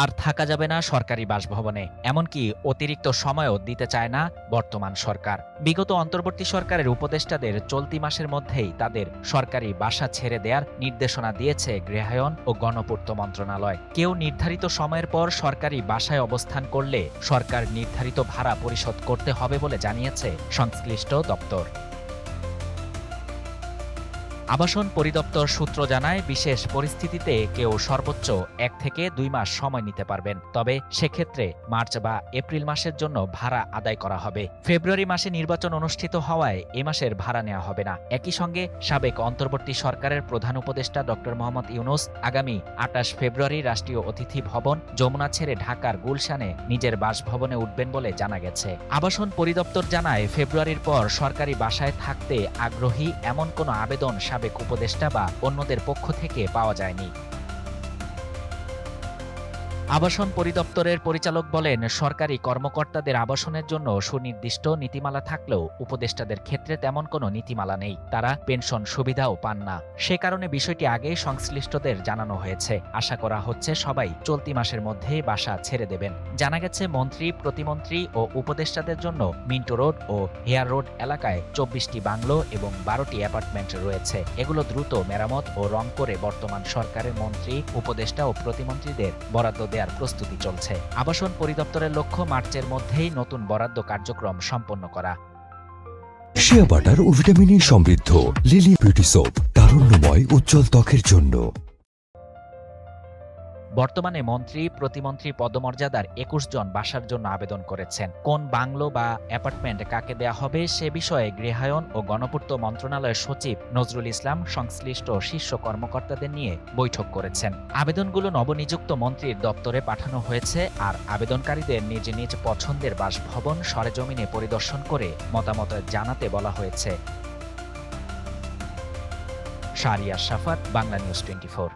আর থাকা যাবে না সরকারি বাসভবনে, এমনকি অতিরিক্ত সময়ও দিতে চায় না বর্তমান সরকার। বিগত অন্তর্বর্তী সরকারের উপদেষ্টাদের চলতি মাসের মধ্যেই তাদের সরকারি বাসা ছেড়ে দেওয়ার নির্দেশনা দিয়েছে গৃহায়ন ও গণপূর্ত মন্ত্রণালয়। কেউ নির্ধারিত সময়ের পর সরকারি বাসায় অবস্থান করলে সরকার নির্ধারিত ভাড়া পরিশোধ করতে হবে বলে জানিয়েছে সংশ্লিষ্ট দপ্তর। আবাসন পরিদপ্তর সূত্র জানায়, বিশেষ পরিস্থিতিতে কেউ সর্বোচ্চ 1 থেকে 2 মাস সময় নিতে পারবেন, তবে সেক্ষেত্রে মার্চ বা এপ্রিল মাসের জন্য ভাড়া আদায় করা হবে। ফেব্রুয়ারি মাসে নির্বাচন অনুষ্ঠিত হওয়ায় এ মাসের ভাড়া নেওয়া হবে না। একই সঙ্গে সাবেক অন্তর্বর্তী সরকারের প্রধান উপদেষ্টা ডক্টর মোহাম্মদ ইউনূস আগামী 28 ফেব্রুয়ারি রাষ্ট্রীয় অতিথি ভবন যমুনা ছেড়ে ঢাকার গুলশানে নিজের বাসভবনে উঠবেন বলে জানা গেছে। আবাসন পরিদপ্তর জানায়, ফেব্রুয়ারির পর সরকারি বাসায় থাকতে আগ্রহী এমন কোনো আবেদন সাবেক উপদেষ্টা বা অন্যদের পক্ষ থেকে পাওয়া যায়নি। আবাসন পরিদপ্তরের পরিচালক বলেন, সরকারি কর্মকর্তাদের আবাসনের জন্য সুনির্দিষ্ট নীতিমালা থাকলেও উপদেষ্টাদের ক্ষেত্রে তেমন কোনো নীতিমালা নেই। তারা পেনশন সুবিধাও পান না। সে কারণে বিষয়টি আগেই সংশ্লিষ্টদের জানানো হয়েছে। আশা করা হচ্ছে সবাই চলতি মাসের মধ্যেই বাসা ছেড়ে দেবেন। জানা গেছে, মন্ত্রী, প্রতিমন্ত্রী ও উপদেষ্টাদের জন্য মিন্টো রোড ও হেয়ার রোড এলাকায় 24টি বাংলো এবং 12টি অ্যাপার্টমেন্ট রয়েছে। এগুলো দ্রুত মেরামত ও রং করে বর্তমান সরকারের মন্ত্রী, উপদেষ্টা ও প্রতিমন্ত্রীদের বরাদ্দ দেওয়ার প্রস্তুতি চলছে। আবাসন পরিদপ্তরের লক্ষ্য মার্চের মধ্যেই নতুন বরাদ্দ কার্যক্রম সম্পন্ন করা। শিয়া বাটার ও ভিটামিন সমৃদ্ধ লিলি বিউটি সোপ, তারুণ্যময় উজ্জ্বল ত্বকের জন্য। বর্তমানে মন্ত্রী, প্রতিমন্ত্রী পদমর্যাদার 21 জন বাসার জন্য আবেদন করেছেন। কোন বাংলো বা অ্যাপার্টমেন্ট কাকে দেয়া হবে সে বিষয়ে গৃহায়ন ও গণপূর্ত মন্ত্রণালয়ের সচিব নজরুল ইসলাম সংশ্লিষ্ট শীর্ষ কর্মকর্তাদের নিয়ে বৈঠক করেছেন। আবেদনগুলো নবনিযুক্ত মন্ত্রীর দপ্তরে পাঠানো হয়েছে, আর আবেদনকারীদের নিজ নিজ পছন্দের বাসভবন সরেজমিনে পরিদর্শন করে মতামত জানাতে বলা হয়েছে। শাহরিয়ার শাফাত, বাংলা নিউজ 24।